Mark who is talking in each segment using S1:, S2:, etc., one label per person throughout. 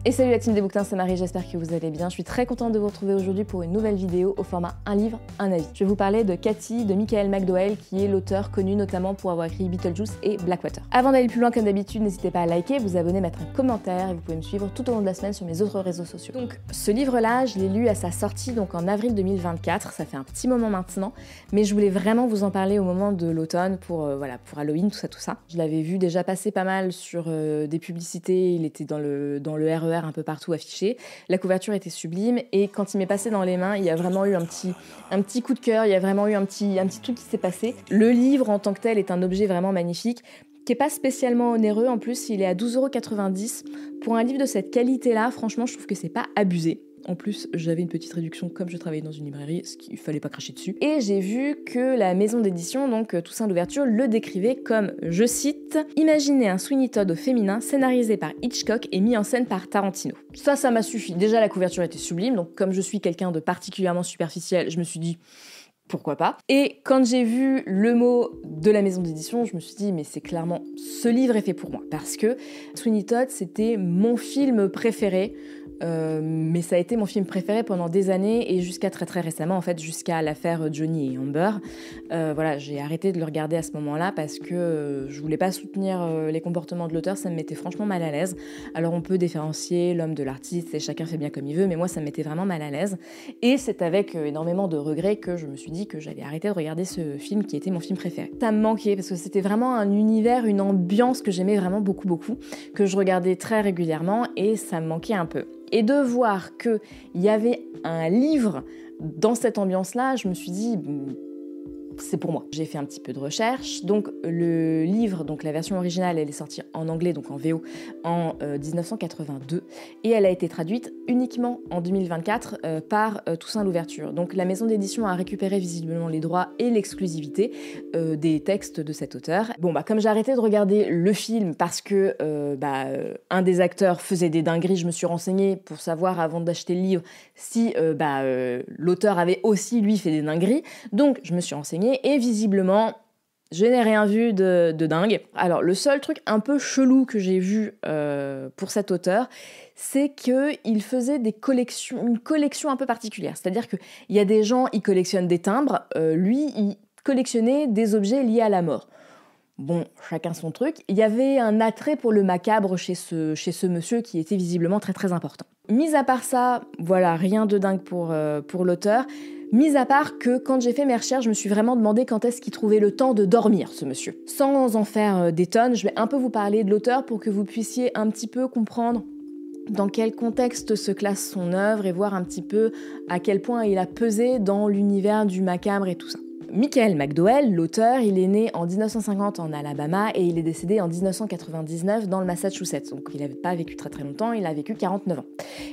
S1: Et salut la team des bouquins, c'est Marie, j'espère que vous allez bien. Je suis très contente de vous retrouver aujourd'hui pour une nouvelle vidéo au format un livre, un avis. Je vais vous parler de Cathy de Michael McDowell, qui est l'auteur connu notamment pour avoir écrit Beetlejuice et Blackwater. Avant d'aller plus loin, comme d'habitude, n'hésitez pas à liker, vous abonner, mettre un commentaire et vous pouvez me suivre tout au long de la semaine sur mes autres réseaux sociaux. Donc ce livre-là, je l'ai lu à sa sortie donc en avril 2024, ça fait un petit moment maintenant, mais je voulais vraiment vous en parler au moment de l'automne pour Halloween, tout ça. Je l'avais vu déjà passer pas mal sur des publicités, il était dans le RER un peu partout affiché. La couverture était sublime et quand il m'est passé dans les mains, il y a vraiment eu un petit coup de cœur, il y a vraiment eu un petit truc qui s'est passé. Le livre en tant que tel est un objet vraiment magnifique, qui n'est pas spécialement onéreux. En plus, il est à 12,90 €. Pour un livre de cette qualité-là, franchement, je trouve que c'est pas abusé. En plus, j'avais une petite réduction comme je travaillais dans une librairie, ce qu'il fallait pas cracher dessus. Et j'ai vu que la maison d'édition, donc Toussaint Louverture, le décrivait comme, je cite, « Imaginez un Sweeney Todd au féminin, scénarisé par Hitchcock et mis en scène par Tarantino ». Ça m'a suffi. Déjà, la couverture était sublime, donc comme je suis quelqu'un de particulièrement superficiel, je me suis dit... pourquoi pas. Et quand j'ai vu le mot de la maison d'édition, je me suis dit, mais c'est clairement, ce livre est fait pour moi. Parce que Sweeney Todd, c'était mon film préféré, mais ça a été mon film préféré pendant des années et jusqu'à très très récemment, en fait, jusqu'à l'affaire Johnny et Amber. J'ai arrêté de le regarder à ce moment-là parce que je voulais pas soutenir les comportements de l'auteur, ça me mettait franchement mal à l'aise. Alors on peut différencier l'homme de l'artiste et chacun fait bien comme il veut, mais moi ça me mettait vraiment mal à l'aise. Et c'est avec énormément de regrets que je me suis dit que j'allais arrêter de regarder ce film qui était mon film préféré. Ça me manquait parce que c'était vraiment un univers, une ambiance que j'aimais vraiment beaucoup, que je regardais très régulièrement et ça me manquait un peu. Et de voir qu'il y avait un livre dans cette ambiance-là, je me suis dit... c'est pour moi. J'ai fait un petit peu de recherche. Donc le livre, donc la version originale, elle est sortie en anglais, donc en VO, en 1982. Et elle a été traduite uniquement en 2024 par Toussaint Louverture. Donc la maison d'édition a récupéré visiblement les droits et l'exclusivité des textes de cet auteur. Comme j'ai arrêté de regarder le film parce que un des acteurs faisait des dingueries, je me suis renseignée pour savoir avant d'acheter le livre si l'auteur avait aussi lui fait des dingueries. Donc je me suis renseignée et visiblement, je n'ai rien vu de dingue. Alors, le seul truc un peu chelou que j'ai vu pour cet auteur, c'est qu'il faisait une collection un peu particulière. C'est-à-dire qu'il y a des gens, ils collectionnent des timbres, lui, il collectionnait des objets liés à la mort. Bon, chacun son truc. Il y avait un attrait pour le macabre chez ce monsieur qui était visiblement très très important. Mis à part ça, voilà, rien de dingue pour l'auteur. Mis à part que quand j'ai fait mes recherches, je me suis vraiment demandé quand est-ce qu'il trouvait le temps de dormir, ce monsieur. Sans en faire des tonnes, je vais un peu vous parler de l'auteur pour que vous puissiez un petit peu comprendre dans quel contexte se classe son œuvre et voir un petit peu à quel point il a pesé dans l'univers du macabre et tout ça. Michael McDowell, l'auteur, il est né en 1950 en Alabama et il est décédé en 1999 dans le Massachusetts. Donc il n'avait pas vécu très très longtemps, il a vécu 49 ans.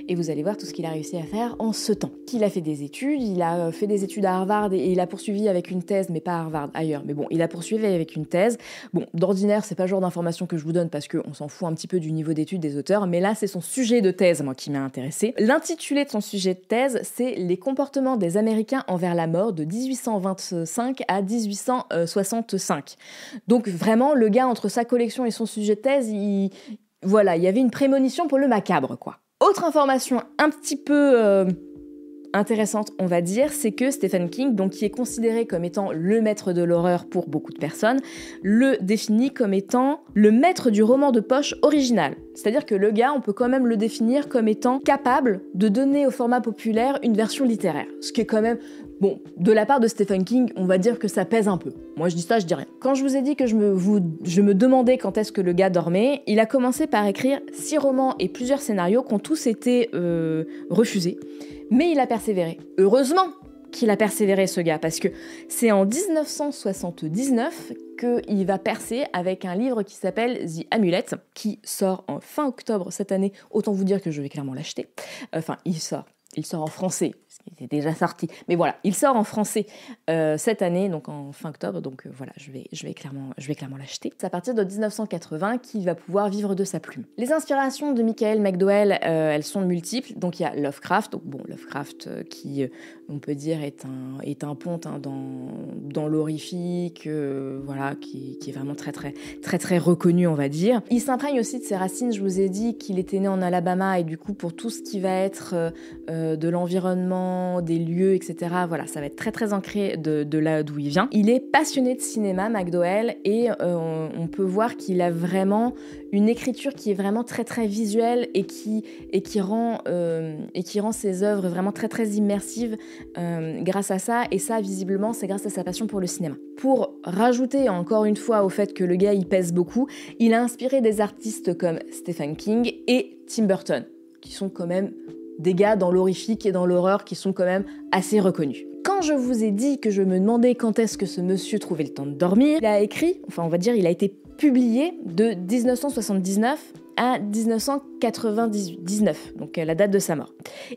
S1: Et vous allez voir tout ce qu'il a réussi à faire en ce temps. Il a fait des études, il a fait des études à Harvard et il a poursuivi avec une thèse, mais pas à Harvard, ailleurs. Mais bon, il a poursuivi avec une thèse. Bon, d'ordinaire, c'est pas le genre d'information que je vous donne parce qu'on s'en fout un petit peu du niveau d'études des auteurs, mais là, c'est son sujet de thèse, moi, qui m'a intéressée. L'intitulé de son sujet de thèse, c'est « Les comportements des Américains envers la mort de 1825 à 1865. » Donc vraiment, le gars, entre sa collection et son sujet de thèse, il y avait une prémonition pour le macabre, quoi. Autre information un petit peu intéressante, on va dire, c'est que Stephen King, donc qui est considéré comme étant le maître de l'horreur pour beaucoup de personnes, le définit comme étant le maître du roman de poche original. C'est-à-dire que le gars, on peut quand même le définir comme étant capable de donner au format populaire une version littéraire. Ce qui est quand même... Bon, de la part de Stephen King, on va dire que ça pèse un peu. Moi, je dis ça, je dis rien. Quand je vous ai dit que je me demandais quand est-ce que le gars dormait, il a commencé par écrire 6 romans et plusieurs scénarios qui ont tous été refusés. Mais il a persévéré. Heureusement qu'il a persévéré, ce gars, parce que c'est en 1979 qu'il va percer avec un livre qui s'appelle The Amulet, qui sort en fin octobre cette année. Autant vous dire que je vais clairement l'acheter. Enfin, il sort. il sort en français, parce qu'il était déjà sorti. Mais voilà, il sort en français cette année, donc en fin octobre. Donc voilà, je vais clairement l'acheter. C'est à partir de 1980 qu'il va pouvoir vivre de sa plume. Les inspirations de Michael McDowell, elles sont multiples. Donc il y a Lovecraft, donc bon, Lovecraft qui, on peut dire, est un ponte hein, dans l'horrifique, voilà, qui est vraiment très reconnu, on va dire. Il s'imprègne aussi de ses racines. Je vous ai dit qu'il était né en Alabama et du coup, pour tout ce qui va être de l'environnement, des lieux, etc. Voilà, ça va être très ancré de là d'où il vient. Il est passionné de cinéma, McDowell, et on peut voir qu'il a vraiment une écriture qui est vraiment très visuelle et qui rend ses œuvres vraiment très immersives grâce à ça. Et ça, visiblement, c'est grâce à sa passion pour le cinéma. Pour rajouter encore une fois au fait que le gars, il pèse beaucoup, il a inspiré des artistes comme Stephen King et Tim Burton, qui sont quand même des gars dans l'horrifique et dans l'horreur qui sont quand même assez reconnus. Quand je vous ai dit que je me demandais quand est-ce que ce monsieur trouvait le temps de dormir, il a écrit, enfin on va dire il a été publié de 1979 à 1999, donc la date de sa mort.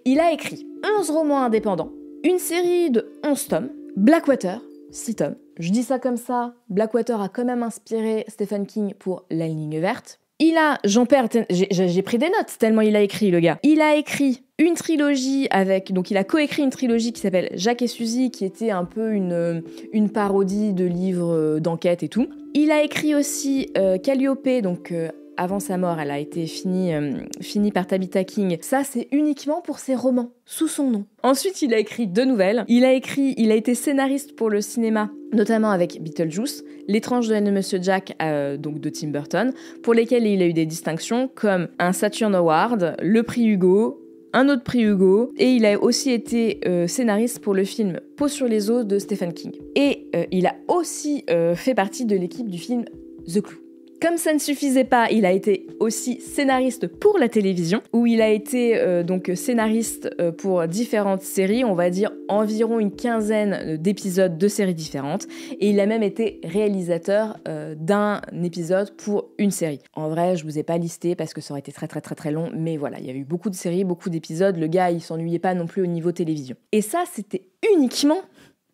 S1: Il a écrit 11 romans indépendants, une série de 11 tomes, Blackwater, 6 tomes. Je dis ça comme ça, Blackwater a quand même inspiré Stephen King pour La Ligne verte. J'ai pris des notes tellement il a écrit, le gars. Il a écrit une trilogie donc il a coécrit une trilogie qui s'appelle Jacques et Suzy, qui était un peu une parodie de livres d'enquête et tout. Il a écrit aussi Calliope, donc avant sa mort, elle a été finie par Tabitha King. Ça, c'est uniquement pour ses romans, sous son nom. Ensuite, il a écrit 2 nouvelles. Il a été scénariste pour le cinéma, notamment avec Beetlejuice, L'étrange de Monsieur Jack, donc de Tim Burton, pour lesquels il a eu des distinctions comme un Saturn Award, le prix Hugo, un autre prix Hugo, et il a aussi été scénariste pour le film Peau sur les os de Stephen King. Et il a aussi fait partie de l'équipe du film The Clou. Comme ça ne suffisait pas, il a été aussi scénariste pour la télévision, où il a été donc scénariste pour différentes séries, on va dire environ une quinzaine d'épisodes de séries différentes, et il a même été réalisateur d'un épisode pour une série. En vrai, je vous ai pas listé parce que ça aurait été très long, mais voilà, il y a eu beaucoup de séries, beaucoup d'épisodes, le gars il s'ennuyait pas non plus au niveau télévision. Et ça, c'était uniquement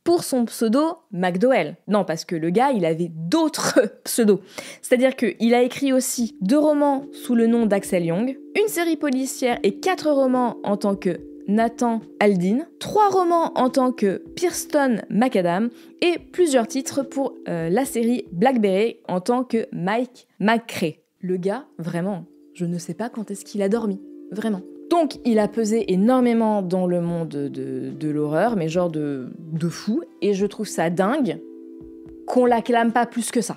S1: pour son pseudo McDowell. Non, parce que le gars, il avait d'autres pseudos. C'est-à-dire qu'il a écrit aussi 2 romans sous le nom d'Axel Young, une série policière et 4 romans en tant que Nathan Aldin, 3 romans en tant que Pierston McAdam et plusieurs titres pour la série Blackberry en tant que Mike McCrae. Le gars, vraiment, je ne sais pas quand est-ce qu'il a dormi. Vraiment. Donc, il a pesé énormément dans le monde de l'horreur, mais genre de fou. Et je trouve ça dingue qu'on l'acclame pas plus que ça.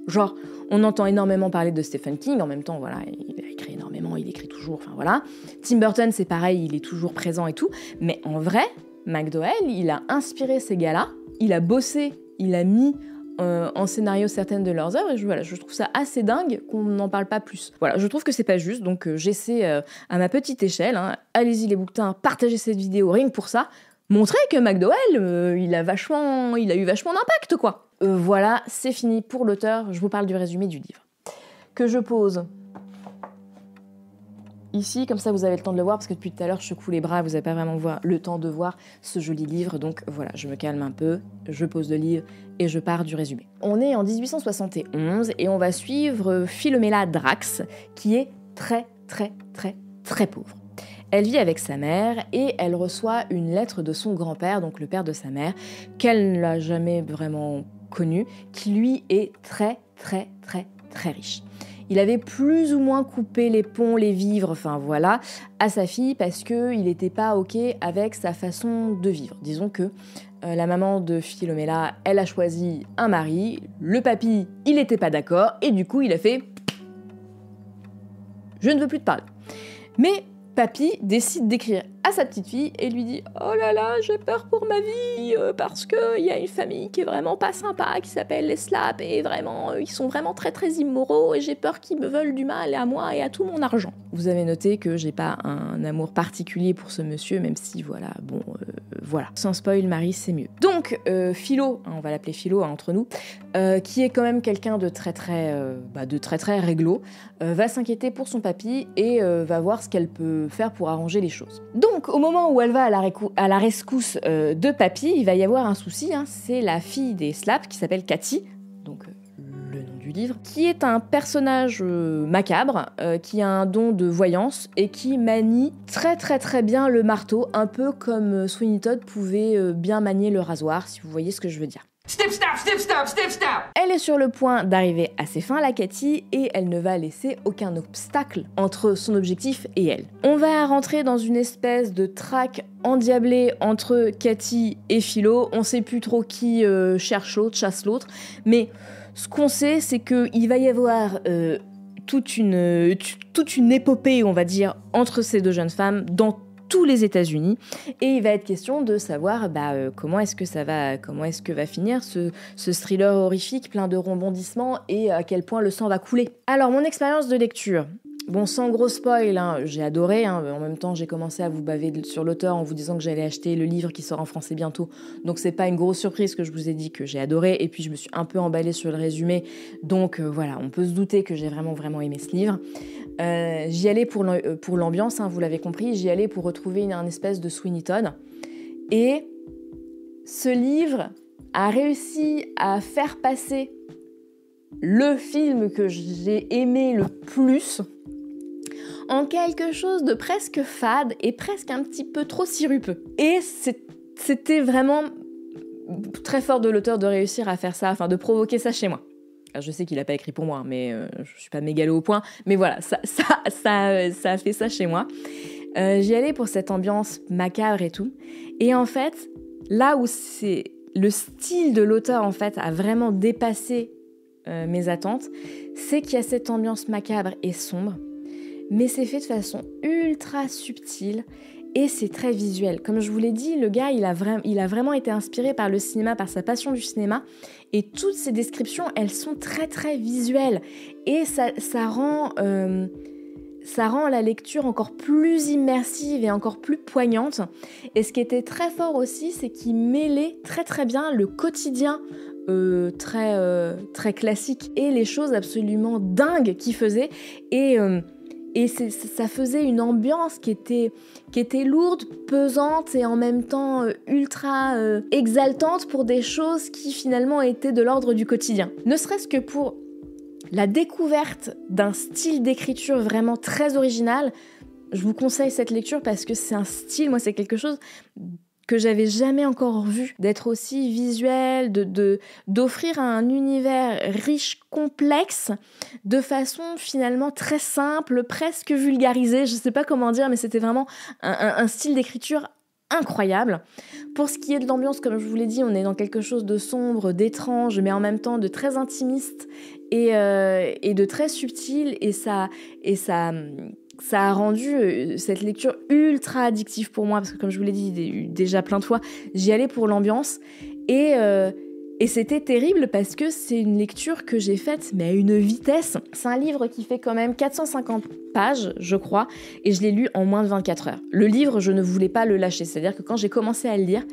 S1: Genre, on entend énormément parler de Stephen King, en même temps, voilà, il a écrit énormément, il écrit toujours, enfin voilà. Tim Burton, c'est pareil, il est toujours présent et tout. Mais en vrai, McDowell, il a inspiré ces gars-là, il a bossé, il a mis en scénario certaines de leurs œuvres, et je trouve ça assez dingue qu'on n'en parle pas plus. Voilà, je trouve que c'est pas juste, donc j'essaie à ma petite échelle, hein, allez-y les bouquetins, partagez cette vidéo rien que pour ça, montrer que McDowell, il a eu vachement d'impact, quoi. Voilà, c'est fini pour l'auteur, je vous parle du résumé du livre. Que je pose ici, comme ça vous avez le temps de le voir, parce que depuis tout à l'heure je secoue les bras, vous n'avez pas vraiment le temps de voir ce joli livre, donc voilà, je me calme un peu, je pose le livre et je pars du résumé. On est en 1871 et on va suivre Philomela Drax, qui est très pauvre. Elle vit avec sa mère et elle reçoit une lettre de son grand-père, donc le père de sa mère, qu'elle n'a jamais vraiment connu, qui lui est très riche. Il avait plus ou moins coupé les ponts, les vivres, enfin voilà, à sa fille parce qu'il n'était pas ok avec sa façon de vivre. Disons que la maman de Philomela, elle a choisi un mari, le papy, il n'était pas d'accord, et du coup il a fait « je ne veux plus te parler ». Mais papy décide d'écrire à sa petite fille et lui dit « oh là là, j'ai peur pour ma vie parce qu'il y a une famille qui est vraiment pas sympa, qui s'appelle les Slaps, et vraiment, ils sont vraiment très immoraux, et j'ai peur qu'ils me veulent du mal à moi et à tout mon argent. » Vous avez noté que j'ai pas un amour particulier pour ce monsieur, même si voilà, bon, voilà. Sans spoil, Marie, c'est mieux. Donc, Philo, on va l'appeler Philo entre nous, qui est quand même quelqu'un de très réglo, va s'inquiéter pour son papy et va voir ce qu'elle peut faire pour arranger les choses. Donc, au moment où elle va à la rescousse de papy, il va y avoir un souci, hein, c'est la fille des Slaps qui s'appelle Cathy, donc le nom du livre, qui est un personnage macabre, qui a un don de voyance et qui manie très bien le marteau, un peu comme Sweeney Todd pouvait bien manier le rasoir, si vous voyez ce que je veux dire.
S2: Step, stop, step, stop, step, stop!
S1: Elle est sur le point d'arriver à ses fins, la Cathy, et elle ne va laisser aucun obstacle entre son objectif et elle. On va rentrer dans une espèce de traque endiablée entre Cathy et Philo. On sait plus trop qui cherche l'autre, chasse l'autre, mais ce qu'on sait, c'est qu'il va y avoir toute une épopée, on va dire, entre ces deux jeunes femmes dans tous les États-Unis, et il va être question de savoir comment est-ce que va finir ce thriller horrifique plein de rebondissements et à quel point le sang va couler. Alors, mon expérience de lecture, bon, sans gros spoil, hein, j'ai adoré, hein, en même temps j'ai commencé à vous baver sur l'auteur en vous disant que j'allais acheter le livre qui sort en français bientôt, donc c'est pas une grosse surprise que je vous ai dit que j'ai adoré, et puis je me suis un peu emballée sur le résumé, donc voilà, on peut se douter que j'ai vraiment aimé ce livre. J'y allais pour l'ambiance, hein, vous l'avez compris, j'y allais pour retrouver un espèce de Sweeney Todd. Et ce livre a réussi à faire passer le film que j'ai aimé le plus en quelque chose de presque fade et presque un petit peu trop sirupeux. Et c'était vraiment très fort de l'auteur de réussir à faire ça, enfin de provoquer ça chez moi. Alors, je sais qu'il n'a pas écrit pour moi, mais je suis pas mégalo au point. Mais voilà, ça a fait ça chez moi. J'y allais pour cette ambiance macabre et tout. Et en fait, là où c'est le style de l'auteur en fait a vraiment dépassé mes attentes, c'est qu'il y a cette ambiance macabre et sombre, mais c'est fait de façon ultra subtile. Et c'est très visuel. Comme je vous l'ai dit, le gars, il a vraiment été inspiré par le cinéma, par sa passion du cinéma. Et toutes ces descriptions, elles sont très visuelles. Et ça rend la lecture encore plus immersive et encore plus poignante. Et ce qui était très fort aussi, c'est qu'il mêlait très bien le quotidien très classique et les choses absolument dingues qu'il faisait. Et ça faisait une ambiance qui était lourde, pesante et en même temps ultra exaltante pour des choses qui finalement étaient de l'ordre du quotidien. Ne serait-ce que pour la découverte d'un style d'écriture vraiment très original, je vous conseille cette lecture parce que c'est un style, moi c'est quelque chose que j'avais jamais encore vu, d'être aussi visuel, d'offrir un univers riche, complexe, de façon finalement très simple, presque vulgarisée, je sais pas comment dire, mais c'était vraiment un style d'écriture incroyable. Pour ce qui est de l'ambiance, comme je vous l'ai dit, on est dans quelque chose de sombre, d'étrange, mais en même temps de très intimiste et de très subtil, et ça a rendu cette lecture ultra addictive pour moi, parce que comme je vous l'ai dit déjà plein de fois, j'y allais pour l'ambiance, et c'était terrible parce que c'est une lecture que j'ai faite, mais à une vitesse. C'est un livre qui fait quand même 450 pages, je crois, et je l'ai lu en moins de 24 heures. Le livre, je ne voulais pas le lâcher, c'est-à-dire que quand j'ai commencé à le lire,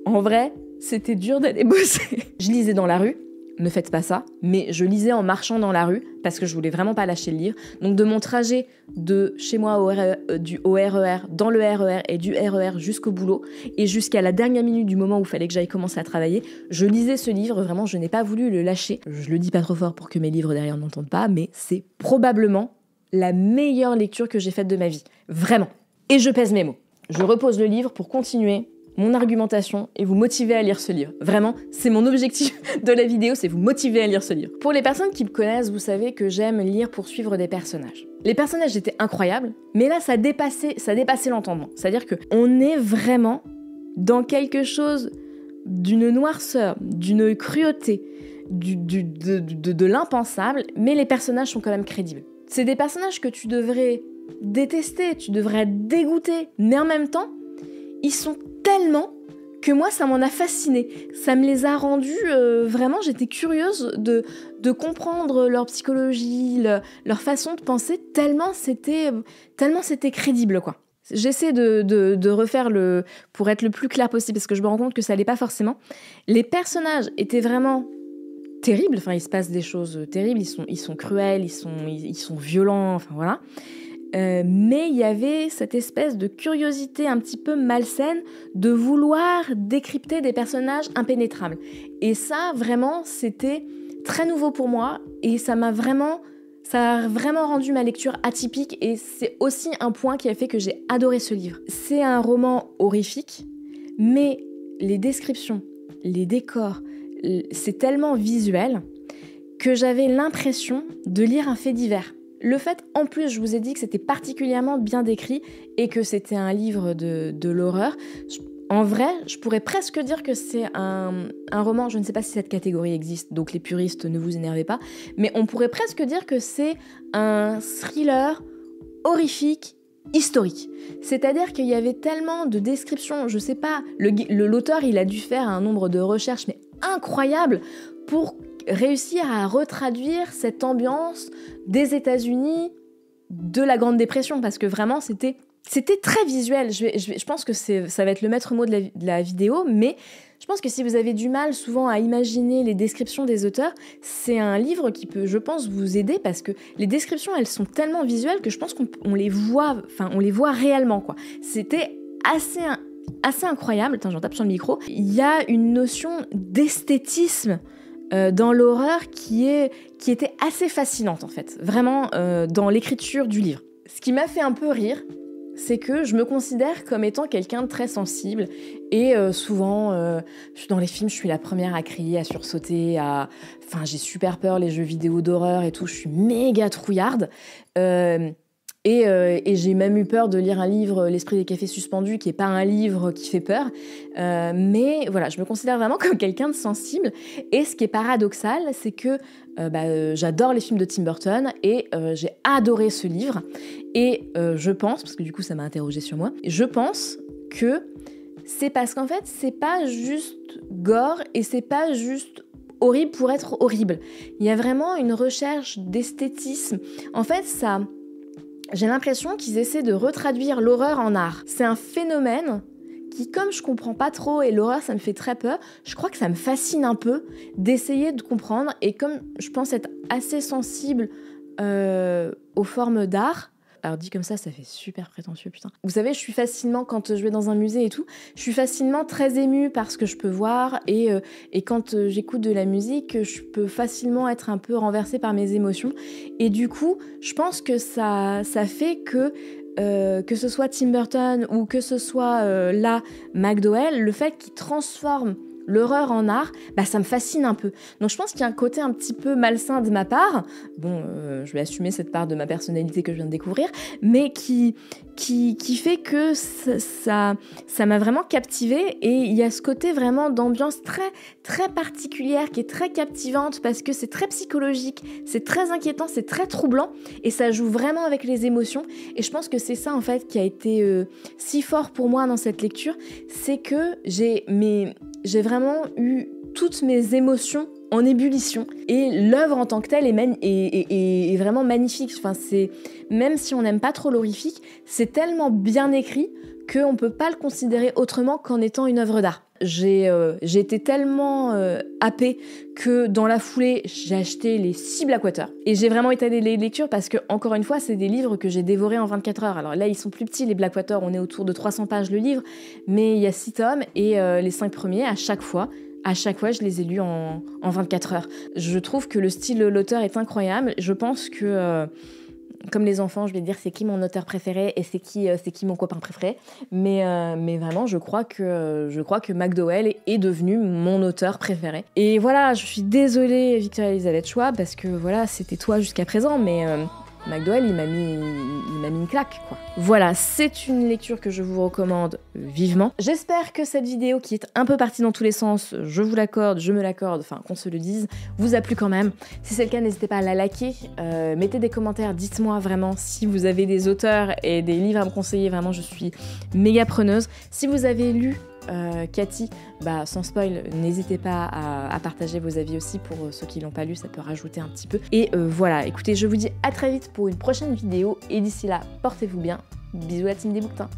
S1: en vrai, c'était dur d'aller bosser. Je lisais dans la rue, ne faites pas ça, mais je lisais en marchant dans la rue parce que je voulais vraiment pas lâcher le livre. Donc de mon trajet de chez moi au RER, dans le RER et du RER jusqu'au boulot et jusqu'à la dernière minute du moment où il fallait que j'aille commencer à travailler, je lisais ce livre, vraiment je n'ai pas voulu le lâcher. Je le dis pas trop fort pour que mes livres derrière n'entendent pas, mais c'est probablement la meilleure lecture que j'ai faite de ma vie. Vraiment. Et je pèse mes mots. Je repose le livre pour continuer mon argumentation et vous motiver à lire ce livre. Vraiment, c'est mon objectif de la vidéo, c'est vous motiver à lire ce livre. Pour les personnes qui me connaissent, vous savez que j'aime lire pour suivre des personnages. Les personnages étaient incroyables, mais là, ça dépassait l'entendement. C'est-à-dire qu'on est vraiment dans quelque chose d'une noirceur, d'une cruauté, de l'impensable, mais les personnages sont quand même crédibles. C'est des personnages que tu devrais détester, tu devrais être dégoûté, mais en même temps, ils sont tellement que moi, ça m'en a fasciné. Ça me les a rendus, vraiment, j'étais curieuse de comprendre leur psychologie, leur façon de penser, tellement c'était crédible, quoi. J'essaie de refaire pour être le plus clair possible, parce que je me rends compte que ça l'est pas forcément. Les personnages étaient vraiment terribles, enfin il se passe des choses terribles, ils sont cruels, ils sont violents, enfin voilà. Mais il y avait cette espèce de curiosité un petit peu malsaine de vouloir décrypter des personnages impénétrables. Et ça, vraiment, c'était très nouveau pour moi, et ça a vraiment rendu ma lecture atypique, et c'est aussi un point qui a fait que j'ai adoré ce livre. C'est un roman horrifique, mais les descriptions, les décors, c'est tellement visuel que j'avais l'impression de lire un fait divers. Le fait, en plus, je vous ai dit que c'était particulièrement bien décrit et que c'était un livre de l'horreur. En vrai, je pourrais presque dire que c'est un roman, je ne sais pas si cette catégorie existe, donc les puristes, ne vous énervez pas, mais on pourrait presque dire que c'est un thriller horrifique, historique. C'est-à-dire qu'il y avait tellement de descriptions, je sais pas, l'auteur, il a dû faire un nombre de recherches, mais incroyable, pour réussir à retraduire cette ambiance des États-Unis de la Grande Dépression, parce que vraiment, c'était très visuel. Je pense que ça va être le maître mot de la vidéo, mais je pense que si vous avez du mal souvent à imaginer les descriptions des auteurs, c'est un livre qui peut, je pense, vous aider, parce que les descriptions, elles sont tellement visuelles que je pense qu'on les voit réellement, quoi. C'était assez incroyable. Attends, j'en tape sur le micro. Il y a une notion d'esthétisme dans l'horreur qui était assez fascinante, en fait, vraiment dans l'écriture du livre. Ce qui m'a fait un peu rire, c'est que je me considère comme étant quelqu'un de très sensible, et souvent dans les films je suis la première à crier, à sursauter, j'ai super peur, les jeux vidéo d'horreur et tout, je suis méga trouillarde, et j'ai même eu peur de lire un livre, L'Esprit des cafés suspendus, qui est pas un livre qui fait peur, mais voilà, je me considère vraiment comme quelqu'un de sensible. Et ce qui est paradoxal, c'est que j'adore les films de Tim Burton, et j'ai adoré ce livre, et je pense, parce que du coup ça m'a interrogée sur moi, je pense que c'est parce qu'en fait c'est pas juste gore, et c'est pas juste horrible pour être horrible. Il y a vraiment une recherche d'esthétisme. En fait, j'ai l'impression qu'ils essaient de retraduire l'horreur en art. C'est un phénomène qui, comme je comprends pas trop, et l'horreur ça me fait très peur, je crois que ça me fascine un peu d'essayer de comprendre, et comme je pense être assez sensible aux formes d'art, alors dit comme ça fait super prétentieux, putain. Vous savez, je suis facilement, quand je vais dans un musée et tout, je suis facilement très émue par ce que je peux voir, et quand j'écoute de la musique, je peux facilement être un peu renversée par mes émotions, et du coup, je pense que ça fait que ce soit Tim Burton ou que ce soit McDowell, le fait qu'il transforme l'horreur en art, ça me fascine un peu. Donc je pense qu'il y a un côté un petit peu malsain de ma part, je vais assumer cette part de ma personnalité que je viens de découvrir, mais qui fait que ça m'a vraiment captivée, et il y a ce côté vraiment d'ambiance très, très particulière qui est très captivante, parce que c'est très psychologique, c'est très inquiétant, c'est très troublant, et ça joue vraiment avec les émotions, et je pense que c'est ça en fait qui a été si fort pour moi dans cette lecture, c'est que j'ai vraiment eu toutes mes émotions en ébullition, et l'œuvre en tant que telle est vraiment magnifique. Enfin, même si on n'aime pas trop l'horrifique, c'est tellement bien écrit qu'on peut pas le considérer autrement qu'en étant une œuvre d'art. J'ai été tellement happée que dans la foulée, j'ai acheté les 6 Blackwater. Et j'ai vraiment étalé les lectures parce que, encore une fois, c'est des livres que j'ai dévorés en 24 heures. Alors là, ils sont plus petits, les Blackwater, on est autour de 300 pages le livre, mais il y a 6 tomes, et les 5 premiers, à chaque fois, je les ai lus en 24 heures. Je trouve que le style de l'auteur est incroyable. Je pense que... comme les enfants, je vais dire c'est qui mon auteur préféré et c'est qui mon copain préféré. Mais vraiment, je crois que McDowell est devenu mon auteur préféré. Et voilà, je suis désolée Victoria Elizabeth Schwab, parce que voilà, c'était toi jusqu'à présent, mais McDowell, il m'a mis une claque, quoi. Voilà, c'est une lecture que je vous recommande vivement. J'espère que cette vidéo, qui est un peu partie dans tous les sens, je me l'accorde, enfin qu'on se le dise, vous a plu quand même. Si c'est le cas, n'hésitez pas à la liker, mettez des commentaires, dites-moi vraiment si vous avez des auteurs et des livres à me conseiller, vraiment je suis méga preneuse. Si vous avez lu Cathy, sans spoil, n'hésitez pas à partager vos avis aussi, pour ceux qui l'ont pas lu, ça peut rajouter un petit peu. Et voilà, écoutez, je vous dis à très vite pour une prochaine vidéo, et d'ici là, portez-vous bien. Bisous la team des bouquetins.